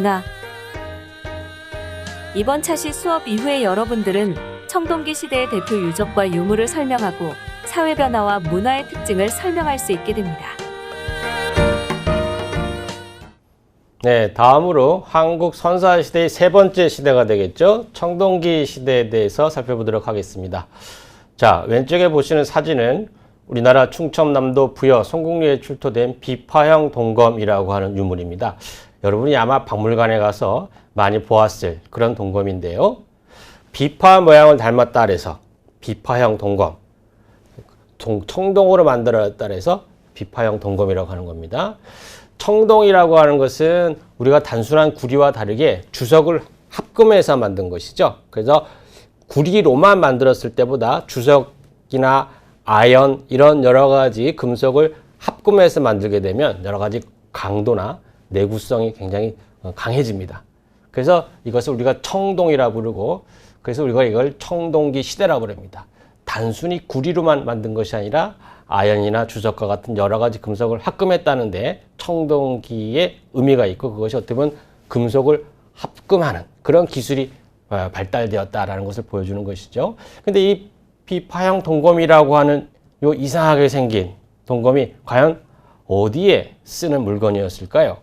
문화. 이번 차시 수업 이후에 여러분들은 청동기 시대의 대표 유적과 유물을 설명하고 사회 변화와 문화의 특징을 설명할 수 있게 됩니다. 네, 다음으로 한국 선사 시대의 세 번째 시대가 되겠죠. 청동기 시대에 대해서 살펴보도록 하겠습니다. 자, 왼쪽에 보시는 사진은 우리나라 충청남도 부여 송곡리에 출토된 비파형 동검이라고 하는 유물입니다. 여러분이 아마 박물관에 가서 많이 보았을 그런 동검인데요. 비파 모양을 닮았다 해서 비파형 동검, 청동으로 만들었다 해서 비파형 동검이라고 하는 겁니다. 청동이라고 하는 것은 우리가 단순한 구리와 다르게 주석을 합금해서 만든 것이죠. 그래서 구리로만 만들었을 때보다 주석이나 아연 이런 여러 가지 금속을 합금해서 만들게 되면 여러 가지 강도나 내구성이 굉장히 강해집니다. 그래서 이것을 우리가 청동이라고 부르고, 그래서 우리가 이걸 청동기 시대라고 부릅니다. 단순히 구리로만 만든 것이 아니라 아연이나 주석과 같은 여러 가지 금속을 합금했다는데 청동기의 의미가 있고, 그것이 어떻게 보면 금속을 합금하는 그런 기술이 발달되었다라는 것을 보여주는 것이죠. 근데 이 비파형 동검이라고 하는 요 이상하게 생긴 동검이 과연 어디에 쓰는 물건이었을까요?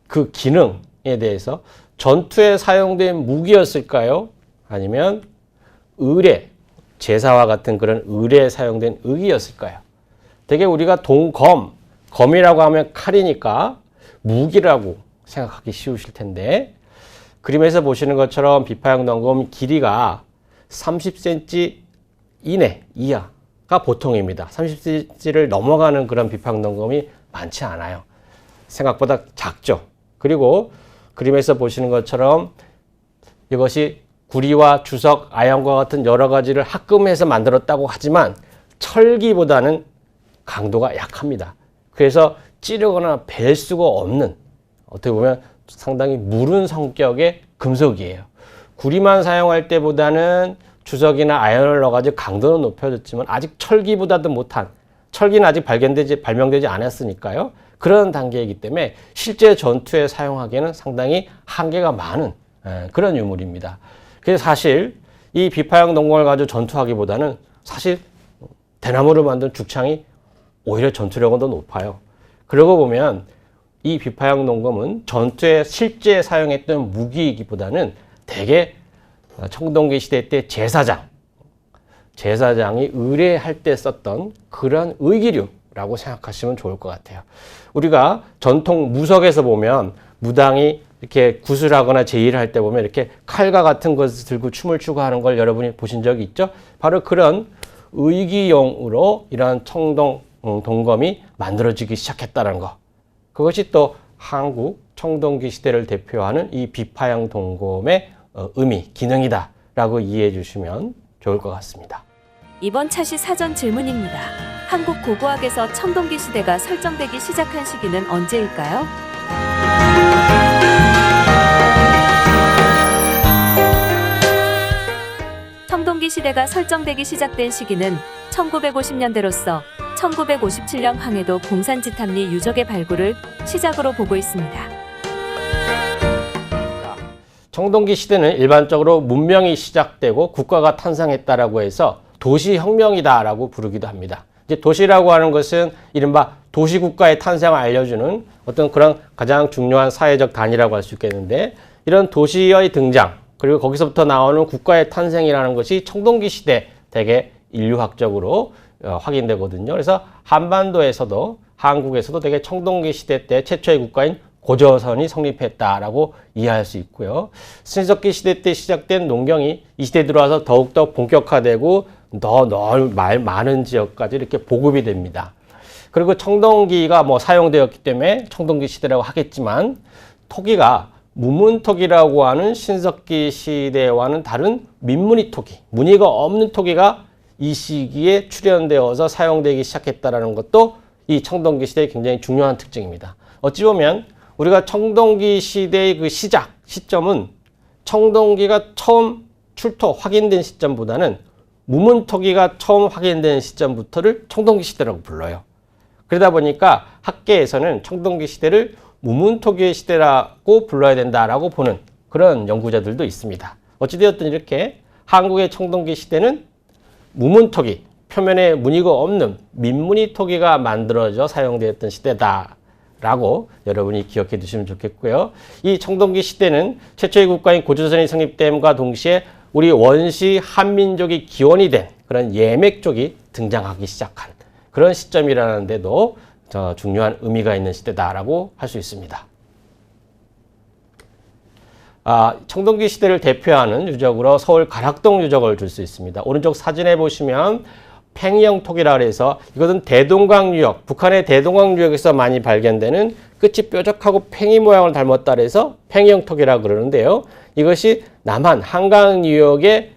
그 기능에 대해서 전투에 사용된 무기였을까요? 아니면 의뢰, 제사와 같은 그런 의뢰에 사용된 의기였을까요? 되게 우리가 동검, 검이라고 하면 칼이니까 무기라고 생각하기 쉬우실 텐데, 그림에서 보시는 것처럼 비파형 동검 길이가 30cm 이하가 보통입니다. 30cm를 넘어가는 그런 비파형 동검이 많지 않아요. 생각보다 작죠. 그리고 그림에서 보시는 것처럼 이것이 구리와 주석, 아연과 같은 여러 가지를 합금해서 만들었다고 하지만 철기보다는 강도가 약합니다. 그래서 찌르거나 벨 수가 없는, 어떻게 보면 상당히 무른 성격의 금속이에요. 구리만 사용할 때보다는 주석이나 아연을 넣어가지고 강도는 높여졌지만 아직 철기보다도 못한, 철기는 아직 발명되지 않았으니까요. 그런 단계이기 때문에 실제 전투에 사용하기에는 상당히 한계가 많은 그런 유물입니다. 그래서 사실 이 비파형 동검을 가지고 전투하기보다는 사실 대나무로 만든 죽창이 오히려 전투력은 더 높아요. 그러고 보면 이 비파형 동검은 전투에 실제 사용했던 무기이기보다는 대개 청동기 시대 때 제사장이 의뢰할 때 썼던 그런 의기류라고 생각하시면 좋을 것 같아요. 우리가 전통 무석에서 보면 무당이 이렇게 구슬하거나 제의를 할 때 보면 이렇게 칼과 같은 것을 들고 춤을 추고 하는 걸 여러분이 보신 적이 있죠? 바로 그런 의기용으로 이러한 동검이 만들어지기 시작했다는 거. 그것이 또 한국 청동기 시대를 대표하는 이 비파형 동검의 의미, 기능이다라고 이해해 주시면 좋을 것 같습니다. 이번 차시 사전 질문입니다. 한국 고고학에서 청동기 시대가 설정되기 시작한 시기는 언제일까요? 청동기 시대가 설정되기 시작된 시기는 1950년대로서 1957년 황해도 공산지탑리 유적의 발굴을 시작으로 보고 있습니다. 청동기 시대는 일반적으로 문명이 시작되고 국가가 탄생했다라고 해서 도시혁명이다라고 부르기도 합니다. 이제 도시라고 하는 것은 이른바 도시국가의 탄생을 알려주는 어떤 그런 가장 중요한 사회적 단위라고 할 수 있겠는데, 이런 도시의 등장, 그리고 거기서부터 나오는 국가의 탄생이라는 것이 청동기 시대 되게 인류학적으로 확인되거든요. 그래서 한반도에서도, 한국에서도 되게 청동기 시대 때 최초의 국가인 고조선이 성립했다라고 이해할 수 있고요. 신석기 시대 때 시작된 농경이 이 시대에 들어와서 더욱더 본격화되고 더 많은 지역까지 이렇게 보급이 됩니다. 그리고 청동기가 사용되었기 때문에 청동기 시대라고 하겠지만, 토기가 무문토기라고 하는 신석기 시대와는 다른 민무늬 토기, 무늬가 없는 토기가 이 시기에 출현되어서 사용되기 시작했다는 것도 이 청동기 시대의 굉장히 중요한 특징입니다. 어찌 보면 우리가 청동기 시대의 그 시점은 청동기가 처음 확인된 시점보다는 무문토기가 처음 확인된 시점부터를 청동기 시대라고 불러요. 그러다 보니까 학계에서는 청동기 시대를 무문토기의 시대라고 불러야 된다라고 보는 그런 연구자들도 있습니다. 어찌되었든 이렇게 한국의 청동기 시대는 무문토기, 표면에 무늬가 없는 민무늬 토기가 만들어져 사용되었던 시대다라고 여러분이 기억해 두시면 좋겠고요. 이 청동기 시대는 최초의 국가인 고조선이 성립됨과 동시에 우리 원시 한민족이 기원이 된 그런 예맥족이 등장하기 시작한 그런 시점이라는 데도 중요한 의미가 있는 시대다라고 할 수 있습니다. 청동기 시대를 대표하는 유적으로 서울 가락동 유적을 줄 수 있습니다. 오른쪽 사진에 보시면 팽이형 토기라 해서 이것은 대동강 유역, 북한의 대동강 유역에서 많이 발견되는 끝이 뾰족하고 팽이 모양을 닮았다 해서 팽이형 토기라 그러는데요. 이것이 남한 한강 유역의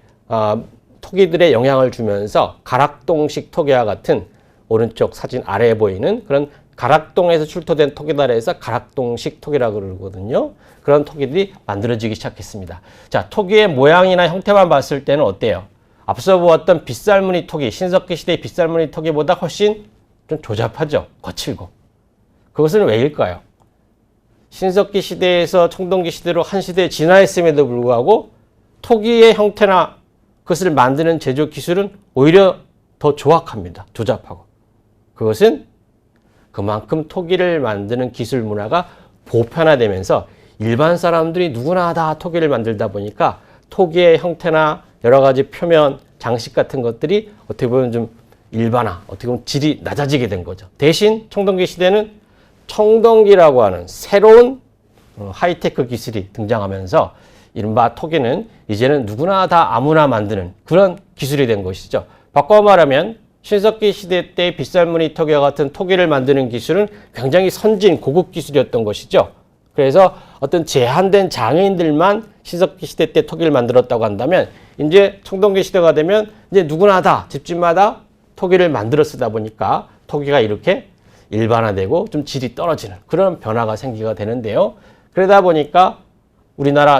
토기들의 영향을 주면서 가락동식 토기와 같은 오른쪽 사진 아래에 보이는 그런 가락동에서 출토된 토기다 해서 가락동식 토기라고 그러거든요. 그런 토기들이 만들어지기 시작했습니다. 자, 토기의 모양이나 형태만 봤을 때는 어때요? 앞서 보았던 빗살무늬 토기, 신석기 시대의 빗살무늬 토기보다 훨씬 좀 조잡하죠? 거칠고. 그것은 왜일까요? 신석기 시대에서 청동기 시대로 한 시대에 진화했음에도 불구하고 토기의 형태나 그것을 만드는 제조 기술은 오히려 더 조악합니다. 조잡하고. 그것은 그만큼 토기를 만드는 기술 문화가 보편화되면서 일반 사람들이 누구나 다 토기를 만들다 보니까 토기의 형태나 여러 가지 표면, 장식 같은 것들이 어떻게 보면 좀 일반화, 어떻게 보면 질이 낮아지게 된 거죠. 대신 청동기 시대는 청동기라고 하는 새로운 하이테크 기술이 등장하면서 이른바 토기는 이제는 누구나 다 아무나 만드는 그런 기술이 된 것이죠. 바꿔 말하면 신석기 시대 때 빗살무늬 토기와 같은 토기를 만드는 기술은 굉장히 선진 고급 기술이었던 것이죠. 그래서 어떤 제한된 장애인들만 신석기 시대 때 토기를 만들었다고 한다면 이제 청동기 시대가 되면 이제 누구나 다 집집마다 토기를 만들어 쓰다 보니까 토기가 이렇게 일반화되고 좀 질이 떨어지는 그런 변화가 생기게 되는데요. 그러다 보니까 우리나라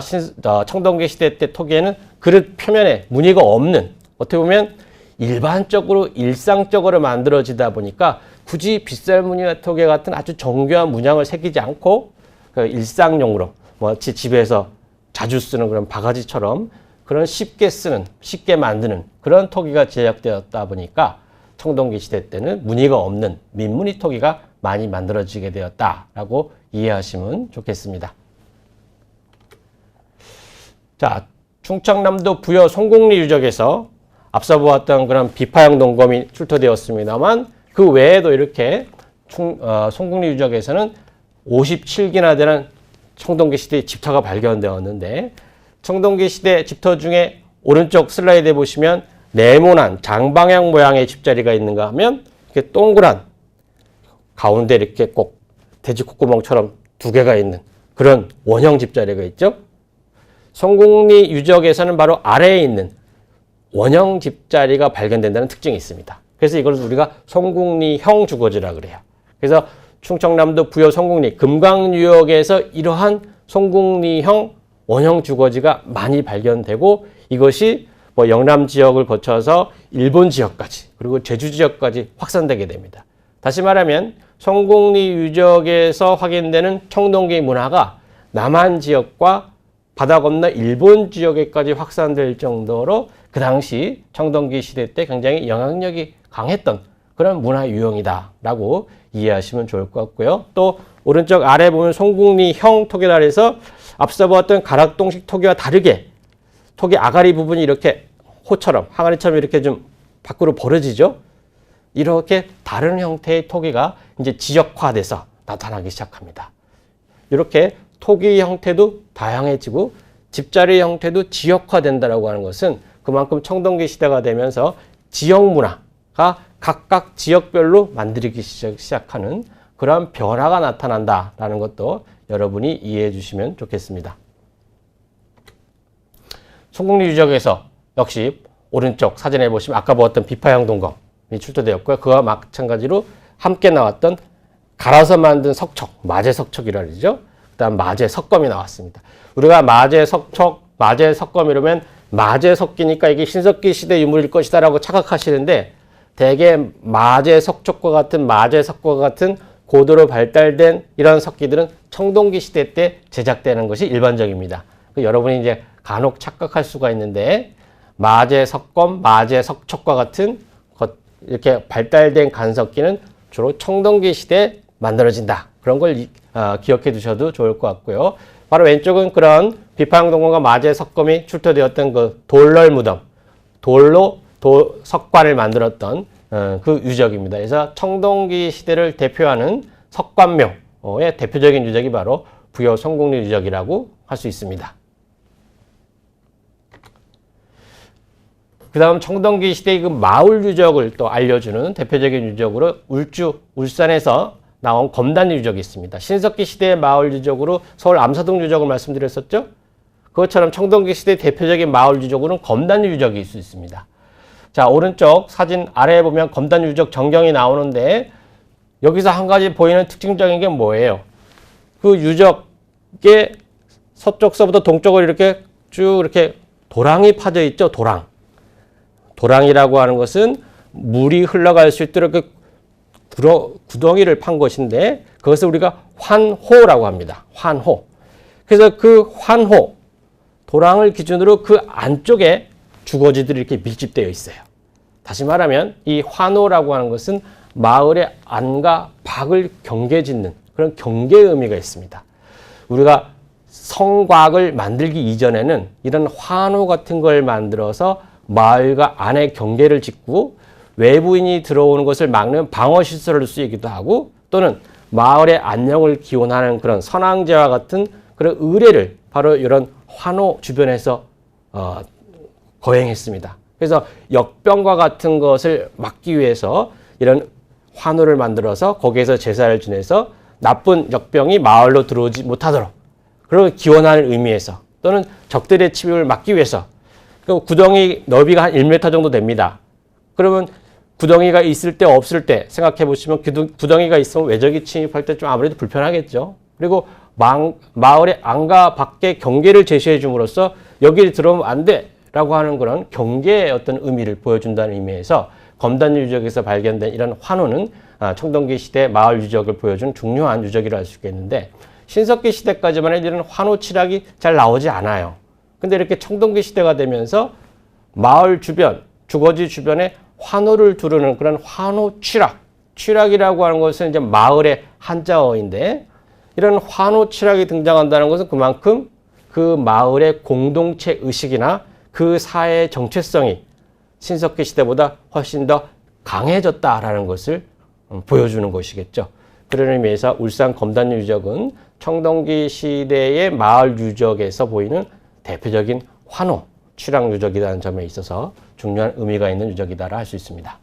청동기 시대 때 토기에는 그릇 표면에 무늬가 없는 어떻게 보면 일반적으로 일상적으로 만들어지다 보니까 굳이 빗살무늬 토기 같은 아주 정교한 문양을 새기지 않고 그 일상용으로 마치 집에서 자주 쓰는 그런 바가지처럼 그런 쉽게 만드는 그런 토기가 제작되었다 보니까 청동기 시대 때는 무늬가 없는 민무늬 토기가 많이 만들어지게 되었다라고 이해하시면 좋겠습니다. 자, 충청남도 부여 송곡리 유적에서 앞서 보았던 그런 비파형 동검이 출토되었습니다만 그 외에도 이렇게 송곡리 유적에서는 57개나 되는 청동기 시대의 집터가 발견되었는데 청동기 시대 집터 중에 오른쪽 슬라이드에 보시면 네모난 장방향 모양의 집자리가 있는가 하면 이렇게 동그란 가운데 이렇게 꼭 돼지 콧구멍처럼 두 개가 있는 그런 원형 집자리가 있죠. 송곡리 유적에서는 바로 아래에 있는 원형 집자리가 발견된다는 특징이 있습니다. 그래서 이걸 우리가 송곡리형 주거지라 그래요. 그래서 충청남도 부여 송곡리 금강유역에서 이러한 송곡리형 원형 주거지가 많이 발견되고 이것이 영남 지역을 거쳐서 일본 지역까지 그리고 제주 지역까지 확산되게 됩니다. 다시 말하면 송곡리 유적에서 확인되는 청동기 문화가 남한 지역과 바다 건너 일본 지역에까지 확산될 정도로 그 당시 청동기 시대 때 굉장히 영향력이 강했던 그런 문화 유형이다라고 이해하시면 좋을 것 같고요. 또 오른쪽 아래 보면 송곡리형 토기라 해서 앞서 보았던 가락동식 토기와 다르게 토기 아가리 부분이 이렇게 호처럼 항아리처럼 이렇게 좀 밖으로 벌어지죠. 이렇게 다른 형태의 토기가 이제 지역화돼서 나타나기 시작합니다. 이렇게 토기 형태도 다양해지고 집자리 형태도 지역화된다라고 하는 것은 그만큼 청동기 시대가 되면서 지역 문화가 각각 지역별로 만들기 시작하는 그런 변화가 나타난다라는 것도 여러분이 이해해 주시면 좋겠습니다. 송곡리 유적에서 역시 오른쪽 사진에 보시면 아까 보았던 비파형 동검이 출토되었고요. 그와 마찬가지로 함께 나왔던 갈아서 만든 석척, 마제 석척이라 그러죠. 그다음 마제 석검이 나왔습니다. 우리가 마제 석척, 마제 석검 이러면 마제 석기니까 이게 신석기 시대 유물일 것이다라고 착각하시는데 대개 마제 석척과 같은 마제 석과 같은 고도로 발달된 이런 석기들은 청동기 시대 때 제작되는 것이 일반적입니다. 여러분이 이제 간혹 착각할 수가 있는데 마제 석검, 마제 석촉과 같은 이렇게 발달된 간석기는 주로 청동기 시대에 만들어진다. 그런 걸 기억해 두셔도 좋을 것 같고요. 바로 왼쪽은 그런 비파형동검과 마제 석검이 출토되었던 그 돌럴 무덤, 돌로 석관을 만들었던 그 유적입니다. 그래서 청동기 시대를 대표하는 석관묘의 대표적인 유적이 바로 부여 성공리 유적이라고 할 수 있습니다. 그 다음 청동기 시대의 그 마을 유적을 또 알려주는 대표적인 유적으로 울산에서 나온 검단 유적이 있습니다. 신석기 시대의 마을 유적으로 서울 암사동 유적을 말씀드렸었죠. 그것처럼 청동기 시대의 대표적인 마을 유적으로는 검단 유적이 있을 수 있습니다. 자, 오른쪽 사진 아래에 보면 검단 유적 전경이 나오는데 여기서 한 가지 보이는 특징적인 게 뭐예요? 그 유적의 서쪽서부터 동쪽으로 이렇게 쭉 이렇게 도랑이 파져 있죠. 도랑이라고 하는 것은 물이 흘러갈 수 있도록 그 구덩이를 판 것인데 그것을 우리가 환호라고 합니다. 환호. 그래서 그 환호, 도랑을 기준으로 그 안쪽에 주거지들이 이렇게 밀집되어 있어요. 다시 말하면 이 환호라고 하는 것은 마을의 안과 밖을 경계짓는 그런 경계의 의미가 있습니다. 우리가 성곽을 만들기 이전에는 이런 환호 같은 걸 만들어서 마을과 안의 경계를 짓고 외부인이 들어오는 것을 막는 방어시설을 쓰이기도 하고 또는 마을의 안녕을 기원하는 그런 선앙제와 같은 그런 의례를 바로 이런 환호 주변에서 거행했습니다. 그래서 역병과 같은 것을 막기 위해서 이런 환호를 만들어서 거기에서 제사를 지내서 나쁜 역병이 마을로 들어오지 못하도록 그런 기원하는 의미에서 또는 적들의 침입을 막기 위해서 그 구덩이 너비가 한 1m 정도 됩니다. 그러면 구덩이가 있을 때 없을 때 생각해 보시면 구덩이가 있으면 외적이 침입할 때 좀 아무래도 불편하겠죠. 그리고 마을의 안과 밖의 경계를 제시해 줌으로써 여기 들어오면 안 돼라고 하는 그런 경계의 어떤 의미를 보여준다는 의미에서 검단 유적에서 발견된 이런 환호는 청동기 시대 마을 유적을 보여준 중요한 유적이라 할 수 있겠는데 신석기 시대까지만 해도 이런 환호 칠학이 잘 나오지 않아요. 근데 이렇게 청동기 시대가 되면서 마을 주변, 주거지 주변에 환호를 두르는 그런 환호 칠학. 칠학이라고 하는 것은 이제 마을의 한자어인데 이런 환호 칠학이 등장한다는 것은 그만큼 그 마을의 공동체 의식이나 그 사회의 정체성이 신석기 시대보다 훨씬 더 강해졌다라는 것을 보여주는 것이겠죠. 그런 의미에서 울산 검단 유적은 청동기 시대의 마을 유적에서 보이는 대표적인 환호, 칠학 유적이라는 점에 있어서 중요한 의미가 있는 유적이다라 할 수 있습니다.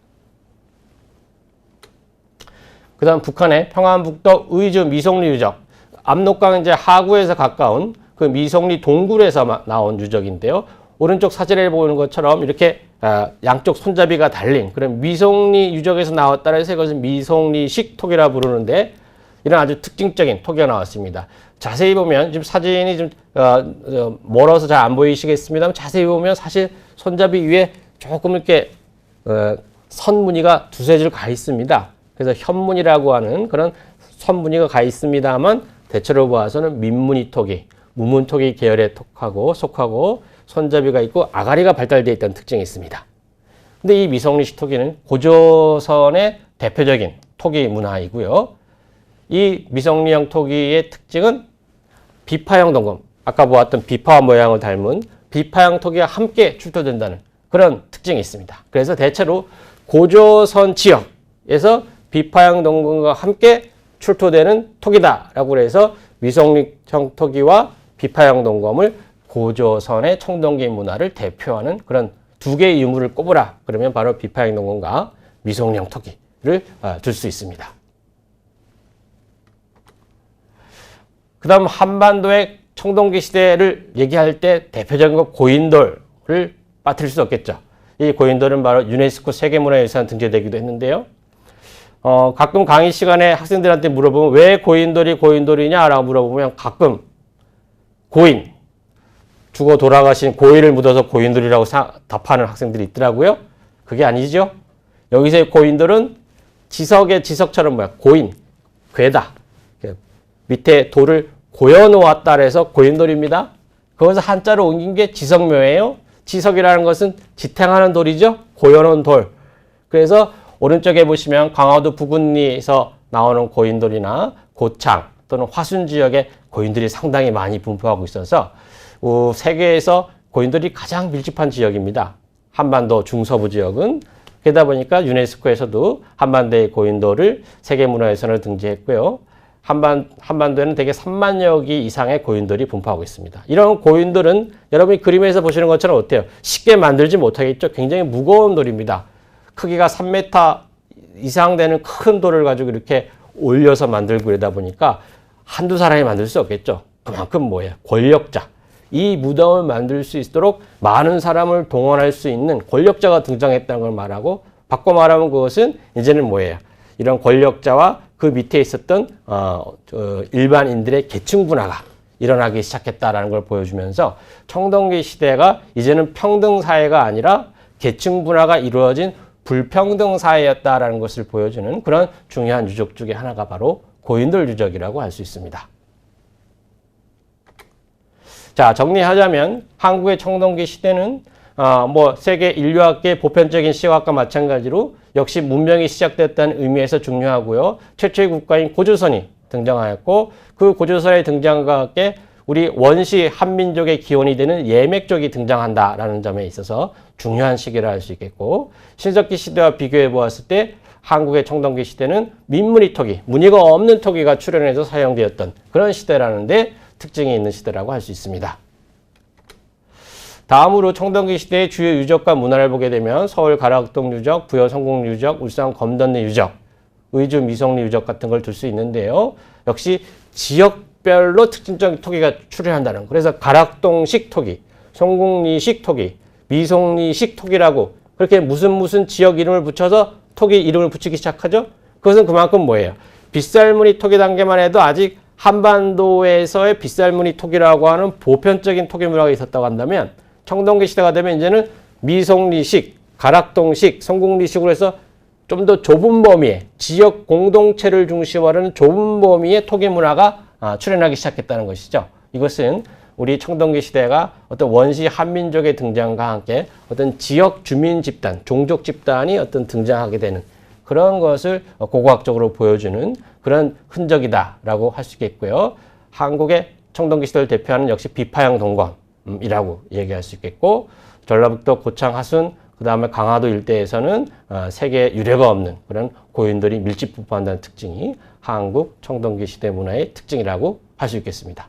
그 다음 북한의 평안북도 의주 미송리 유적. 압록강 이제 하구에서 가까운 그 미송리 동굴에서 나온 유적인데요. 오른쪽 사진에 보이는 것처럼 이렇게 양쪽 손잡이가 달린 그런 미송리 유적에서 나왔다는 해서 이것은 미송리식 톡이라 부르는데 이런 아주 특징적인 톡이 나왔습니다. 자세히 보면 지금 사진이 좀 멀어서 잘 안 보이시겠습니다만 자세히 보면 사실 손잡이 위에 조금 이렇게 선무늬가 두세 줄 가 있습니다. 그래서 현무늬라고 하는 그런 선무늬가 가 있습니다만 대체로 봐서는 민무늬 톡이 무문토기 계열의 톡하고 속하고 손잡이가 있고 아가리가 발달되어 있다는 특징이 있습니다. 근데 이 미성리식 토기는 고조선의 대표적인 토기 문화이고요. 이 미성리형 토기의 특징은 비파형 동검, 아까 보았던 비파와 모양을 닮은 비파형 토기와 함께 출토된다는 그런 특징이 있습니다. 그래서 대체로 고조선 지역에서 비파형 동검과 함께 출토되는 토기다라고 해서 미성리형 토기와 비파형 동검을 고조선의 청동기 문화를 대표하는 그런 두 개의 유물을 꼽으라. 그러면 바로 비파형 동검과 미성리형 토기를 들 수 있습니다. 그 다음 한반도의 청동기 시대를 얘기할 때 대표적인 것 고인돌을 빠뜨릴 수 없겠죠. 이 고인돌은 바로 유네스코 세계문화유산 등재되기도 했는데요. 가끔 강의 시간에 학생들한테 물어보면 왜 고인돌이냐라고 물어보면 가끔 고인, 죽어 돌아가신 고인을 묻어서 고인돌이라고 답하는 학생들이 있더라고요. 그게 아니죠. 여기서의 고인돌은 지석의 지석처럼 고인, 괴다. 밑에 돌을 고여놓았다 그래서 고인돌입니다. 거기서 한자로 옮긴 게 지석묘예요. 지석이라는 것은 지탱하는 돌이죠. 고여놓은 돌. 그래서 오른쪽에 보시면 강화도 부근리에서 나오는 고인돌이나 고창 또는 화순 지역에 고인돌이 상당히 많이 분포하고 있어서 세계에서 고인돌이 가장 밀집한 지역입니다. 한반도 중서부 지역은. 그러다 보니까 유네스코에서도 한반도의 고인돌을 세계문화유산으로 등재했고요. 한반도에는 대개 3만여 기 이상의 고인돌이 분포하고 있습니다. 이런 고인돌은 여러분이 그림에서 보시는 것처럼 어때요? 쉽게 만들지 못하겠죠? 굉장히 무거운 돌입니다. 크기가 3m 이상 되는 큰 돌을 가지고 이렇게 올려서 만들고 그러다 보니까 한두 사람이 만들 수 없겠죠? 그만큼 뭐예요? 권력자. 이 무덤을 만들 수 있도록 많은 사람을 동원할 수 있는 권력자가 등장했다는 걸 말하고, 바꿔 말하면 그것은 이제는 뭐예요? 이런 권력자와 그 밑에 있었던 일반인들의 계층 분화가 일어나기 시작했다라는 걸 보여주면서 청동기 시대가 이제는 평등 사회가 아니라 계층 분화가 이루어진 불평등 사회였다라는 것을 보여주는 그런 중요한 유적 중에 하나가 바로 고인돌 유적이라고 할 수 있습니다. 자, 정리하자면 한국의 청동기 시대는 세계 인류학계의 보편적인 시각과 마찬가지로 역시 문명이 시작됐다는 의미에서 중요하고요. 최초의 국가인 고조선이 등장하였고, 그 고조선의 등장과 함께 우리 원시 한민족의 기원이 되는 예맥족이 등장한다라는 점에 있어서 중요한 시기라 할 수 있겠고, 신석기 시대와 비교해 보았을 때 한국의 청동기 시대는 민무늬 토기, 무늬가 없는 토기가 출현해서 사용되었던 그런 시대라는 데 특징이 있는 시대라고 할 수 있습니다. 다음으로 청동기 시대의 주요 유적과 문화를 보게 되면 서울 가락동 유적, 부여 성공 유적, 울산 검던리 유적, 의주 미성리 유적 같은 걸 둘 수 있는데요. 역시 지역별로 특징적인 토기가 출현한다는 거. 그래서 가락동식 토기, 성공리식 토기, 미성리식 토기라고 그렇게 무슨 지역 이름을 붙여서 토기 이름을 붙이기 시작하죠. 그것은 그만큼 뭐예요? 빗살무늬 토기 단계만 해도 아직 한반도에서의 빗살무늬 토기라고 하는 보편적인 토기 문화가 있었다고 한다면, 청동기 시대가 되면 이제는 미송리식, 가락동식, 성공리식으로 해서 좀 더 좁은 범위의 지역 공동체를 중심으로 하는 좁은 범위의 토기 문화가 출현하기 시작했다는 것이죠. 이것은 우리 청동기 시대가 어떤 원시 한민족의 등장과 함께 어떤 지역 주민 집단, 종족 집단이 어떤 등장하게 되는 그런 것을 고고학적으로 보여주는 그런 흔적이다라고 할 수 있겠고요. 한국의 청동기 시대를 대표하는 역시 비파형 동검이라고 얘기할 수 있겠고, 전라북도 고창 하순, 그 다음에 강화도 일대에서는 세계에 유례가 없는 그런 고인돌이 밀집 분포한다는 특징이 한국 청동기 시대 문화의 특징이라고 할 수 있겠습니다.